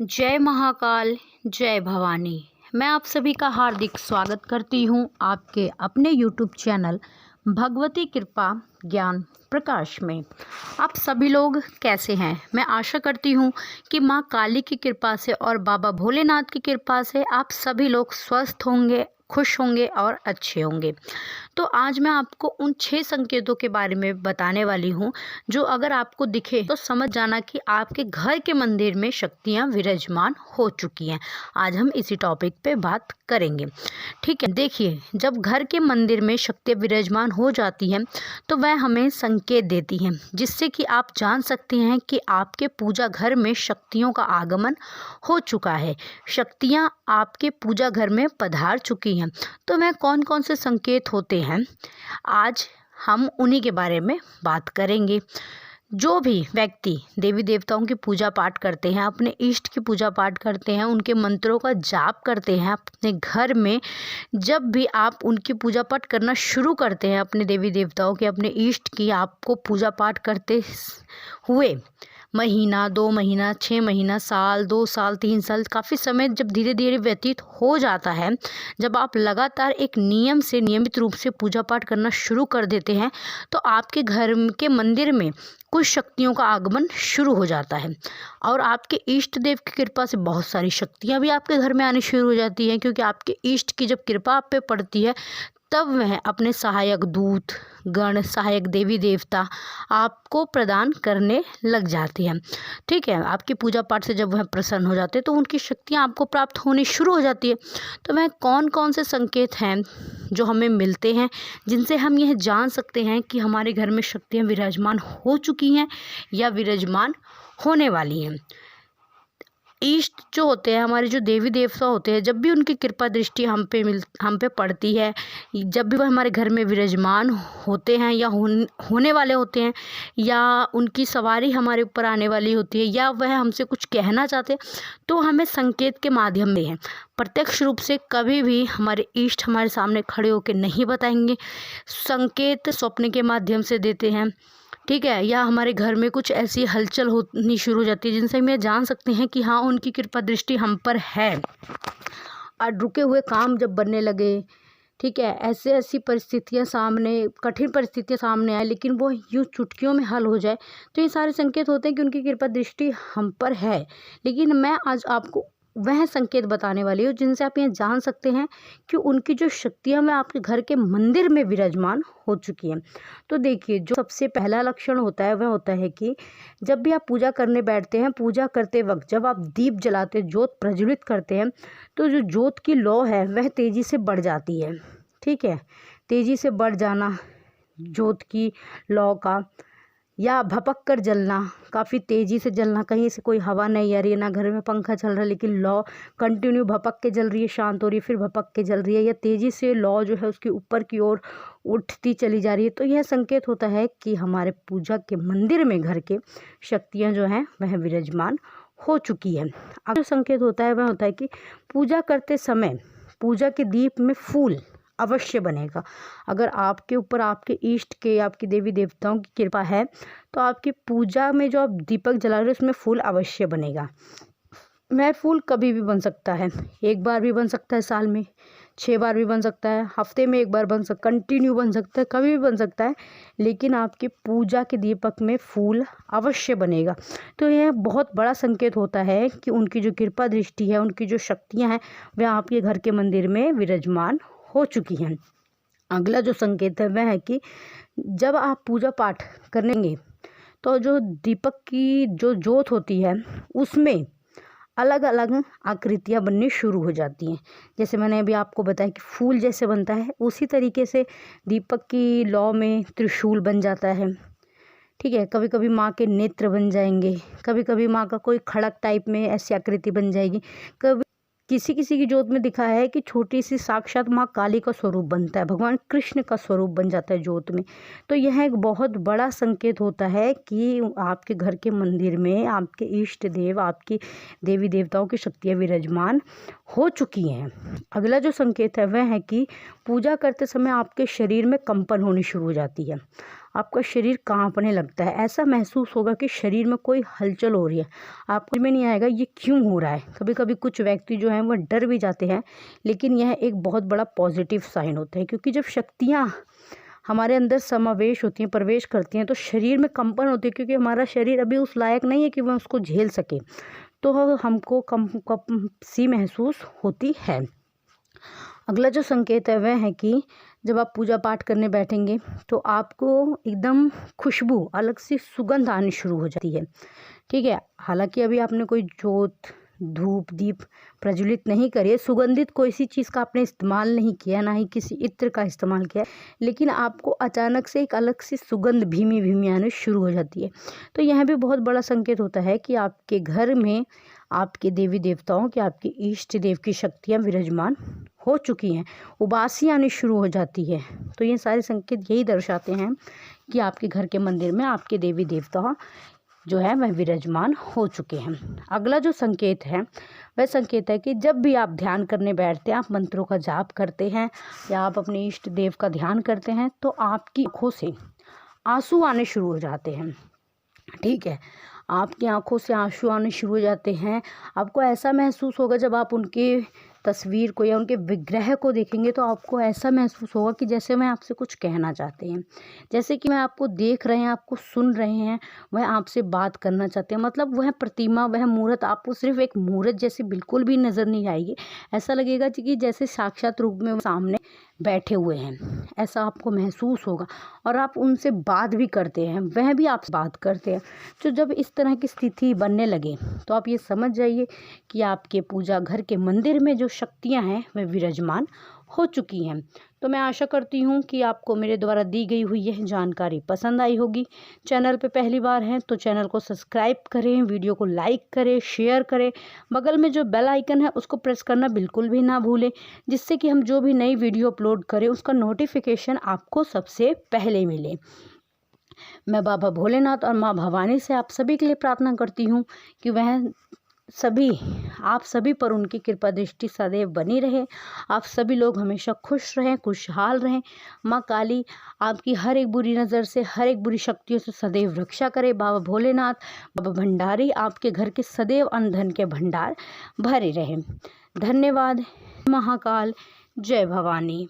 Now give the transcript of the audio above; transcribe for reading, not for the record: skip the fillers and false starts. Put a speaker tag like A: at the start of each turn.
A: जय महाकाल, जय भवानी। मैं आप सभी का हार्दिक स्वागत करती हूँ आपके अपने YouTube चैनल भगवती कृपा ज्ञान प्रकाश में। आप सभी लोग कैसे हैं? मैं आशा करती हूँ कि माँ काली की कृपा से और बाबा भोलेनाथ की कृपा से आप सभी लोग स्वस्थ होंगे, खुश होंगे और अच्छे होंगे। तो आज मैं आपको उन 6 संकेतों के बारे में बताने वाली हूँ जो अगर आपको दिखे तो समझ जाना कि आपके घर के मंदिर में शक्तियाँ विराजमान हो चुकी हैं। आज हम इसी टॉपिक पे बात करेंगे। ठीक है, देखिए, जब घर के मंदिर में शक्तियाँ विराजमान हो जाती हैं तो वह हमें संकेत देती हैं, जिससे कि आप जान सकते हैं कि आपके पूजा घर में शक्तियों का आगमन हो चुका है, शक्तियाँ आपके पूजा घर में पधार चुकी हैं। तो वह कौन कौन से संकेत होते हैं, आज हम उन्हीं के बारे में बात करेंगे। जो भी व्यक्ति देवी देवताओं की पूजा पाठ करते हैं, अपने इष्ट की पूजा पाठ करते हैं, उनके मंत्रों का जाप करते हैं अपने घर में, जब भी आप उनकी पूजा पाठ करना शुरू करते हैं, अपने देवी देवताओं के, अपने इष्ट की, आपको पूजा पाठ करते हुए महीना, 2 महीना, 6 महीना, साल, 2 साल, 3 साल, काफ़ी समय जब धीरे धीरे व्यतीत हो जाता है, जब आप लगातार एक नियम से नियमित रूप से पूजा पाठ करना शुरू कर देते हैं, तो आपके घर के मंदिर में कुछ शक्तियों का आगमन शुरू हो जाता है और आपके इष्ट देव की कृपा से बहुत सारी शक्तियाँ भी आपके घर में आनी शुरू हो जाती हैं, क्योंकि आपके इष्ट की जब कृपा आप पे पड़ती है तब वह अपने सहायक दूत गण, सहायक देवी देवता आपको प्रदान करने लग जाती हैं। ठीक है, आपकी पूजा पाठ से जब वह प्रसन्न हो जाते हैं तो उनकी शक्तियाँ आपको प्राप्त होनी शुरू हो जाती है। तो वह कौन कौन से संकेत हैं जो हमें मिलते हैं, जिनसे हम यह जान सकते हैं कि हमारे घर में शक्तियाँ विराजमान हो चुकी हैं या विराजमान होने वाली हैं। इष्ट जो होते हैं, हमारे जो देवी देवता होते हैं, जब भी उनकी कृपा दृष्टि हम पे पड़ती है, जब भी वह हमारे घर में विराजमान होते हैं या होने वाले होते हैं, या उनकी सवारी हमारे ऊपर आने वाली होती है, या वह हमसे कुछ कहना चाहते हैं, तो हमें संकेत के माध्यम में है, प्रत्यक्ष रूप से कभी भी हमारे इष्ट हमारे सामने खड़े होकर नहीं बताएंगे। संकेत स्वप्न के माध्यम से देते हैं, ठीक है, या हमारे घर में कुछ ऐसी हलचल होनी शुरू हो जाती है जिनसे हम ये जान सकते हैं कि हाँ, उनकी कृपा दृष्टि हम पर है। और रुके हुए काम जब बनने लगे, ठीक है, ऐसी परिस्थितियाँ सामने, कठिन परिस्थितियाँ सामने आए, लेकिन वो यूँ चुटकियों में हल हो जाए, तो ये सारे संकेत होते हैं कि उनकी कृपा दृष्टि हम पर है। लेकिन मैं आज आपको वह संकेत बताने वाली हूँ जिनसे आप ये जान सकते हैं कि उनकी जो शक्तियाँ में आपके घर के मंदिर में विराजमान हो चुकी हैं। तो देखिए, जो सबसे पहला लक्षण होता है वह होता है कि जब भी आप पूजा करने बैठते हैं, पूजा करते वक्त जब आप दीप जलाते, ज्योत प्रज्वलित करते हैं, तो जो ज्योत की लौ है वह तेज़ी से बढ़ जाती है। ठीक है, तेज़ी से बढ़ जाना ज्योत की लौ का, या भपक कर जलना, काफ़ी तेज़ी से जलना, कहीं से कोई हवा नहीं आ रही है, ना घर में पंखा चल रहा है, लेकिन लौ कंटिन्यू भपक के जल रही है, शांत हो रही है, फिर भपक के जल रही है, या तेज़ी से लौ जो है उसकी ऊपर की ओर उठती चली जा रही है। तो यह संकेत होता है कि हमारे पूजा के मंदिर में घर के शक्तियाँ जो हैं वह विराजमान हो चुकी है। अब जो संकेत होता है वह होता है कि पूजा करते समय पूजा के दीप में फूल अवश्य बनेगा। अगर आपके ऊपर आपके इष्ट के, आपकी देवी देवताओं की कृपा है, तो आपकी पूजा में जो आप दीपक जला रहे हो उसमें फूल अवश्य बनेगा। वह फूल कभी भी बन सकता है, 1 बार भी बन सकता है, साल में 6 बार भी बन सकता है, हफ्ते में 1 बार बन सकता, कंटिन्यू बन सकता है, कभी भी बन सकता है, लेकिन आपकी पूजा के दीपक में फूल अवश्य बनेगा। तो यह बहुत बड़ा संकेत होता है कि उनकी जो कृपा दृष्टि है, उनकी जो शक्तियाँ हैं, वह आपके घर के मंदिर में विराजमान हो चुकी हैं। अगला जो संकेत है वह है कि जब आप पूजा पाठ करेंगे तो जो दीपक की जो ज्योत होती है उसमें अलग अलग आकृतियाँ बननी शुरू हो जाती हैं। जैसे मैंने अभी आपको बताया कि फूल जैसे बनता है, उसी तरीके से दीपक की लौ में त्रिशूल बन जाता है। ठीक है, कभी कभी माँ के नेत्र बन जाएंगे, कभी कभी माँ का कोई खड़क टाइप में ऐसी आकृति बन जाएगी, कभी किसी किसी की ज्योत में दिखा है कि छोटी सी साक्षात माँ काली का स्वरूप बनता है, भगवान कृष्ण का स्वरूप बन जाता है ज्योत में। तो यह एक बहुत बड़ा संकेत होता है कि आपके घर के मंदिर में आपके इष्ट देव, आपकी देवी देवताओं की शक्तियाँ विराजमान हो चुकी हैं। अगला जो संकेत है वह है कि पूजा करते समय आपके शरीर में कंपन होनी शुरू हो जाती है। आपका शरीर कांपने लगता है, ऐसा महसूस होगा कि शरीर में कोई हलचल हो रही है। आपको में नहीं आएगा ये क्यों हो रहा है। कभी कभी कुछ व्यक्ति जो हैं वो डर भी जाते हैं, लेकिन यह एक बहुत बड़ा पॉजिटिव साइन होता है, क्योंकि जब शक्तियाँ हमारे अंदर समावेश होती हैं, प्रवेश करती हैं, तो शरीर में कंपन होती है, क्योंकि हमारा शरीर अभी उस लायक नहीं है कि वह उसको झेल सके, तो हमको कम सी महसूस होती है। अगला जो संकेत है वह है कि जब आप पूजा पाठ करने बैठेंगे तो आपको एकदम खुशबू, अलग सी सुगंध आनी शुरू हो जाती है। ठीक है, हालांकि अभी आपने कोई जोत, धूप, दीप प्रज्वलित नहीं करी है, सुगंधित कोई सी चीज़ का आपने इस्तेमाल नहीं किया, ना ही किसी इत्र का इस्तेमाल किया, लेकिन आपको अचानक से एक अलग सी सुगंध भीमी भीमी आनी शुरू हो जाती है। तो यह भी बहुत बड़ा संकेत होता है कि आपके घर में आपके देवी देवताओं की, आपके इष्ट देव की शक्तियाँ विराजमान हो चुकी हैं, उबासी आनी शुरू हो जाती है। तो ये सारे संकेत यही दर्शाते हैं कि आपके घर के मंदिर में आपके देवी देवता जो है वह विराजमान हो चुके हैं। अगला जो संकेत है वह संकेत है कि जब भी आप ध्यान करने बैठते हैं, आप मंत्रों का जाप करते हैं या आप अपने इष्ट देव का ध्यान करते हैं, तो आपकी आँखों से आंसू आने शुरू हो जाते हैं। ठीक है, आपकी आंखों से आंसू आने शुरू हो जाते हैं। आपको ऐसा महसूस होगा जब आप उनके तस्वीर को या उनके विग्रह को देखेंगे, तो आपको ऐसा महसूस होगा कि जैसे वह आपसे कुछ कहना चाहते हैं, जैसे कि वह आपको देख रहे हैं, आपको सुन रहे हैं, वह आपसे बात करना चाहते हैं। मतलब वह प्रतिमा, वह मूर्त आपको सिर्फ एक मूर्त जैसी बिल्कुल भी नज़र नहीं आएगी। ऐसा लगेगा कि जैसे साक्षात रूप में सामने बैठे हुए हैं, ऐसा आपको महसूस होगा। और आप उनसे बात भी करते हैं, वह भी आपसे बात करते हैं। तो जब इस तरह की स्थिति बनने लगे तो आप ये समझ जाइए कि आपके पूजा घर के मंदिर में जो शक्तियां हैं वह विराजमान हो चुकी हैं। तो मैं आशा करती हूँ कि आपको मेरे द्वारा दी गई हुई यह जानकारी पसंद आई होगी। चैनल पे पहली बार हैं तो चैनल को सब्सक्राइब करें, वीडियो को लाइक करें, शेयर करें, बगल में जो बेल आइकन है उसको प्रेस करना बिल्कुल भी ना भूलें, जिससे कि हम जो भी नई वीडियो अपलोड करें उसका नोटिफिकेशन आपको सबसे पहले मिले। मैं बाबा भोलेनाथ और माँ भवानी से आप सभी के लिए प्रार्थना करती हूँ कि वह सभी, आप सभी पर उनकी कृपा दृष्टि सदैव बनी रहे। आप सभी लोग हमेशा खुश रहें, खुशहाल रहें। माँ काली आपकी हर एक बुरी नज़र से, हर एक बुरी शक्तियों से सदैव रक्षा करे। बाबा भोलेनाथ, बाबा भंडारी आपके घर के सदैव अन्न धन के भंडार भरे रहें। धन्यवाद। महाकाल, जय भवानी।